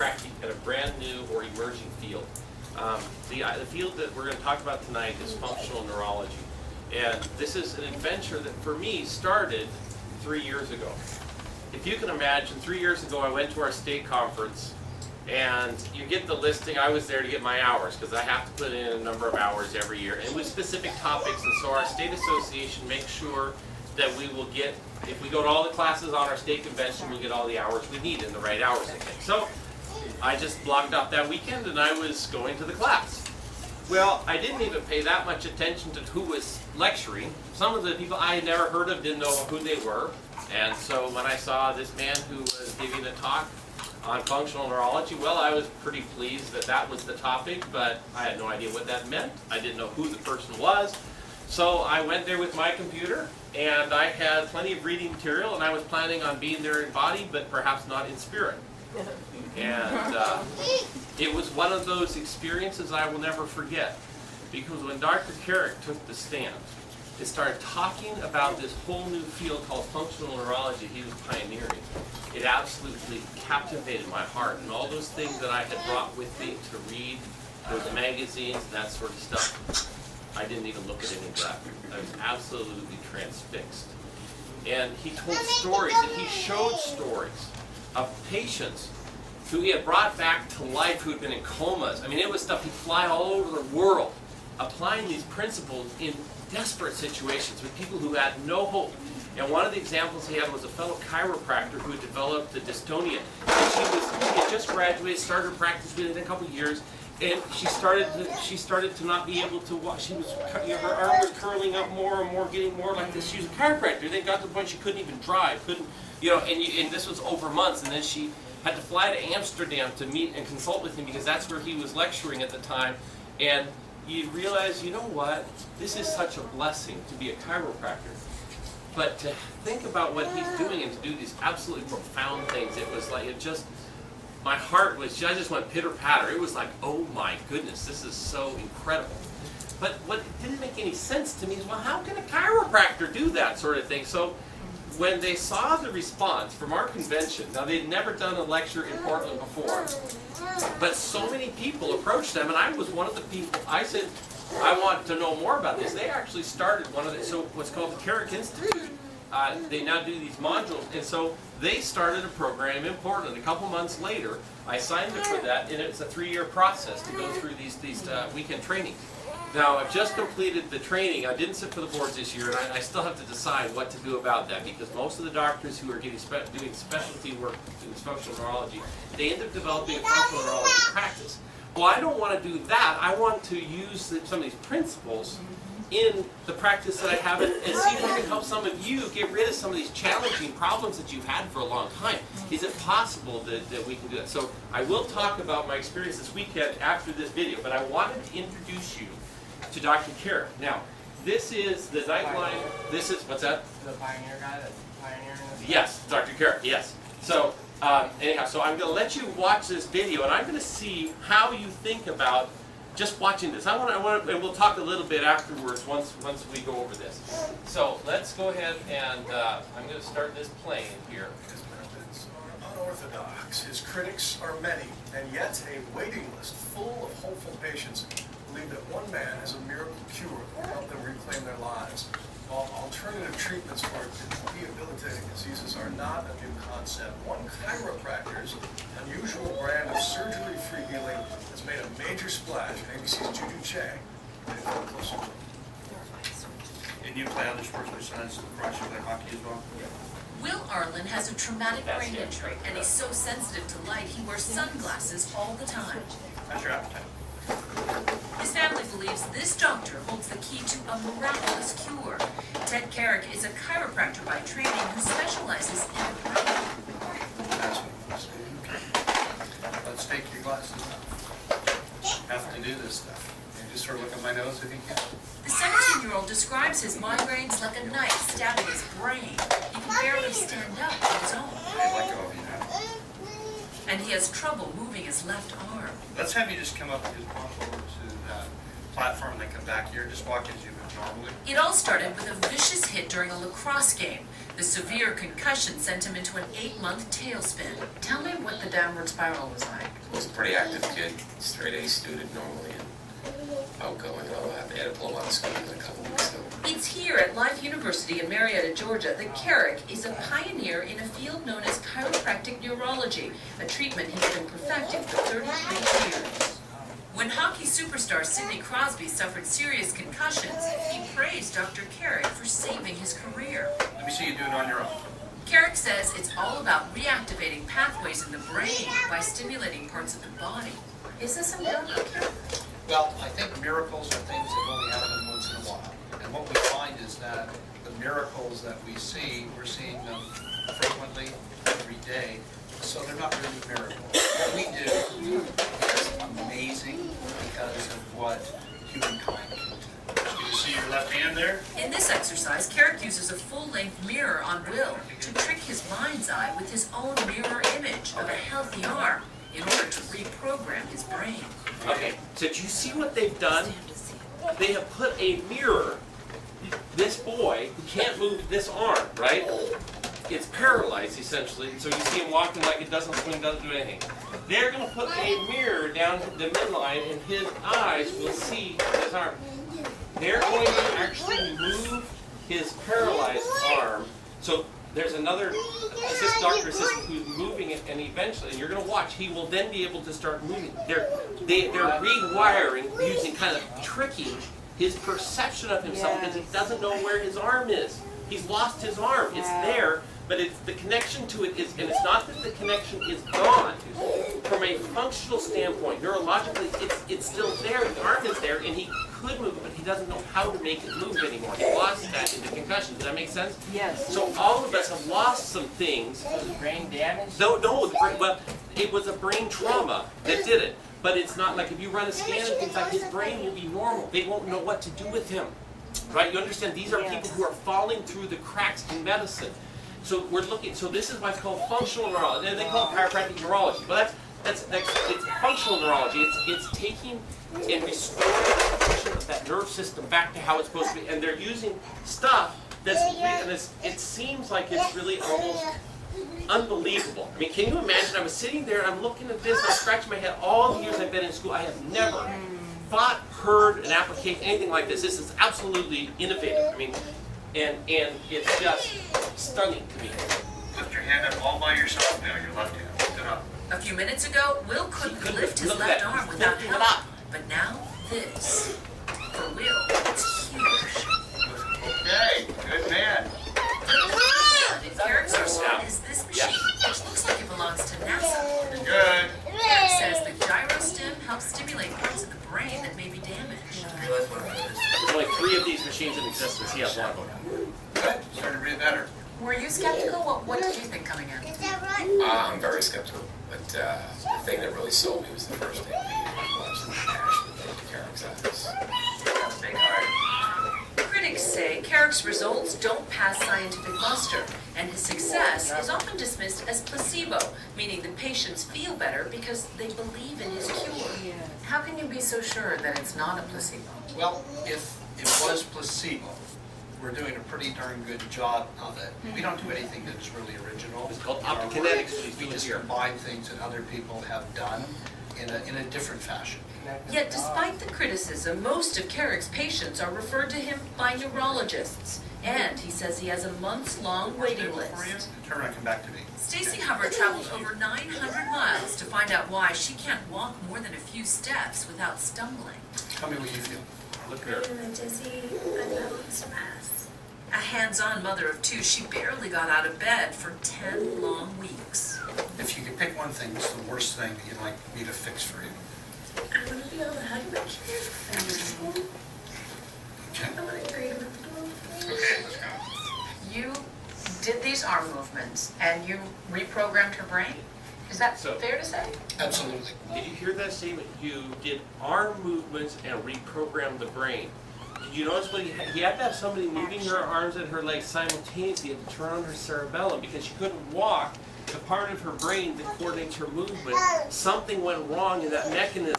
Chiropractic in a brand new or emerging field. The field that we're going to talk about tonight is functional neurology. And this is an adventure that for me started 3 years ago. If you can imagine, 3 years ago I went to our state conference, and you get the listing. I was there to get my hours because I have to put in a number of hours every year, and with specific topics. And so our state association makes sure that we will get, if we go to all the classes on our state convention, we'll get all the hours we need in the right hours, I think. So I just blocked off that weekend and I was going to the class. Well, I didn't even pay that much attention to who was lecturing. Some of the people I had never heard of didn't know who they were. And so when I saw this man who was giving a talk on functional neurology, well, I was pretty pleased that that was the topic, but I had no idea what that meant. I didn't know who the person was. So I went there with my computer, and I had plenty of reading material, and I was planning on being there in body, but perhaps not in spirit. And it was one of those experiences I will never forget, because when Dr. Carrick took the stand and started talking about this whole new field called functional neurology he was pioneering, it absolutely captivated my heart. And all those things that I had brought with me to read, those magazines and that sort of stuff, I didn't even look at any of that. I was absolutely transfixed. And he told stories, and he showed stories of patients who he had brought back to life who had been in comas. I mean, it was stuff he'd fly all over the world, applying these principles in desperate situations with people who had no hope. And one of the examples he had was a fellow chiropractor who had developed a dystonia. And she had just graduated, started practice within a couple of years, and she started to not be able to walk. She was, her arm was curling up more and more, getting more like this. She was a chiropractor. Then got to the point she couldn't even drive, and this was over months. And then she had to fly to Amsterdam to meet and consult with him because that's where he was lecturing at the time. And you realize, you know what? This is such a blessing to be a chiropractor. But to think about what he's doing and to do these absolutely profound things, it was like, my heart was, I just went pitter-patter. It was like, oh my goodness, this is so incredible. But what didn't make any sense to me is, well, how can a chiropractor do that sort of thing? So when they saw the response from our convention, now they'd never done a lecture in Portland before, but so many people approached them, and I was one of the people. I said, I want to know more about this. They actually started what's called the Carrick Institute. They now do these modules, and so they started a program in Portland. A couple months later, I signed up for that, and it's a 3-year process to go through these weekend trainings. Now, I've just completed the training. I didn't sit for the boards this year, and I still have to decide what to do about that, because most of the doctors who are doing specialty work in functional neurology, they end up developing a functional neurology practice. Well, I don't want to do that. I want to use some of these principles in the practice that I have and see if I can help some of you get rid of some of these challenging problems that you've had for a long time. Is it possible that we can do that? So I will talk about my experience this weekend after this video, but I wanted to introduce you to Dr. Carrick. Now, this is the Nightline. This is, what's that? The pioneer guy that's pioneering this? Yes, Dr. Carrick, yes. So, anyhow, so I'm going to let you watch this video, and I'm going to see how you think about just watching this. And we'll talk a little bit afterwards once we go over this. So let's go ahead and I'm going to start this playing here. His methods are unorthodox. His critics are many, and yet a waiting list full of hopeful patients believe that one man has a miracle cure that will help them reclaim their lives. While alternative treatments for debilitating diseases are not a new concept, one chiropractor's unusual brand of surgery-free healing has made a major splash in ABC's Juju Chang. And a closer look. And you play other sports besides lacrosse, you play hockey as well? Will Arlen has a traumatic brain injury, and he's so sensitive to light he wears sunglasses all the time. How's your appetite? His family believes this doctor holds the key to a miraculous cure. Ted Carrick is a chiropractor by training who specializes in the brain. That's what I was saying. Let's take your glasses off. Have to do this stuff. You just sort of look at my nose if you can. The 17-year-old describes his migraines like a knife stabbing his brain. He can barely stand up on his own. I'd let go of you now. And he has trouble moving his left arm. Let's have you just come up and just walk over to platform and they come back here, just walk as you would normally. It all started with a vicious hit during a lacrosse game. The severe concussion sent him into an 8-month tailspin. Tell me what the downward spiral was like. He was a pretty active kid, straight A student normally, and outgoing and all that. They had to pull him out of school in a couple weeks ago. It's here at Life University in Marietta, Georgia, that Carrick is a pioneer in a field known as chiropractic neurology, a treatment he's been perfecting for 33 years. When hockey superstar Sidney Crosby suffered serious concussions, he praised Dr. Carrick for saving his career. Let me see you do it on your own. Carrick says it's all about reactivating pathways in the brain by stimulating parts of the body. Is this a miracle cure? Well, I think miracles are things that only happen once in a while. And what we find is that the miracles that we see, we're seeing them frequently, every day. So they're not really miracles. What we do is amazing because of what humankind can do. You see your left hand there? In this exercise, Carrick uses a full-length mirror on Will to trick his mind's eye with his own mirror image of a healthy arm in order to reprogram his brain. Okay, so do you see what they've done? They have put a mirror, this boy who can't move this arm, right? It's paralyzed essentially, so you see him walking like it doesn't swing, doesn't do anything. They're going to put a mirror down the midline and his eyes will see his arm. They're going to actually move his paralyzed arm. So there's another doctor assistant who's moving it, and eventually, and you're going to watch, he will then be able to start moving. They're rewiring, using kind of tricking his perception of himself because he doesn't know where his arm is. He's lost his arm. It's there, but it's the connection to it is, and it's not that the connection is gone. From a functional standpoint, neurologically, it's still there. The arm is there, and he could move it, but he doesn't know how to make it move anymore. He lost that in the concussion. Does that make sense? Yes. So all of us have lost some things. Was his brain damaged? No, well, it was a brain trauma that did it. But it's not like if you run a scan and things like his brain will be normal. They won't know what to do with him. Right? You understand? These are people who are falling through the cracks in medicine. So we're looking, so this is what's called functional neurology. And they call it chiropractic neurology. But it's functional neurology. It's taking and restoring the function of that nerve system back to how it's supposed to be. And they're using stuff that's, and it seems like it's really almost unbelievable. I mean, can you imagine? I was sitting there, I'm looking at this, I'm scratching my head. All the years I've been in school, I have never thought, heard an application, anything like this. This is absolutely innovative. I mean, and it's just stunning to me. Lift your hand up all by yourself now, your left hand. Lift it up. A few minutes ago, Will couldn't lift his left arm without help. But now, this. For Will, it's huge. Okay, good man. Carrick's arsenal is this machine, which looks like it belongs to NASA. Good. Carrick says the gyrostim helps stimulate parts of the brain that may be damaged. Realize what it is. There's only 3 of these machines in existence. He has one. Good. Starting to breathe better. Were you skeptical? What did you think coming in? I'm very skeptical, but the thing that really sold me was the first thing we watched the passion that Dr. Carrick's eyes. That's a big heart. Critics say Carrick's results don't pass scientific muster, and his success is often dismissed as placebo, meaning the patients feel better because they believe in his cure. How can you be so sure that it's not a placebo? Well, if it was placebo, we're doing a pretty darn good job of it. We don't do anything that's really original. It's called in our optokinetics, work. what he's We doing just here. combine things that other people have done in a different fashion. Yet despite the criticism, most of Carrick's patients are referred to him by neurologists, and he says he has a months-long waiting list. Turn around, come back to me. Stacy Hubbard traveled over 900 miles to find out why she can't walk more than a few steps without stumbling. Tell me what you feel. Look here. Dizzy, unbalanced mass. A hands-on mother of 2, she barely got out of bed for 10 long weeks. If you could pick one thing, what's the worst thing that you'd like me to fix for you? I want to be able to hug my kids. Okay. I want to agree with them. Okay, let's go. You did these arm movements and you reprogrammed her brain? Is that So- fair to say? Absolutely. Did you hear that statement? You did arm movements and reprogrammed the brain. Did you notice what he had to have somebody moving her arms and her legs simultaneously to turn on her cerebellum because she couldn't walk. The part of her brain that coordinates her movement, something went wrong in that mechanism.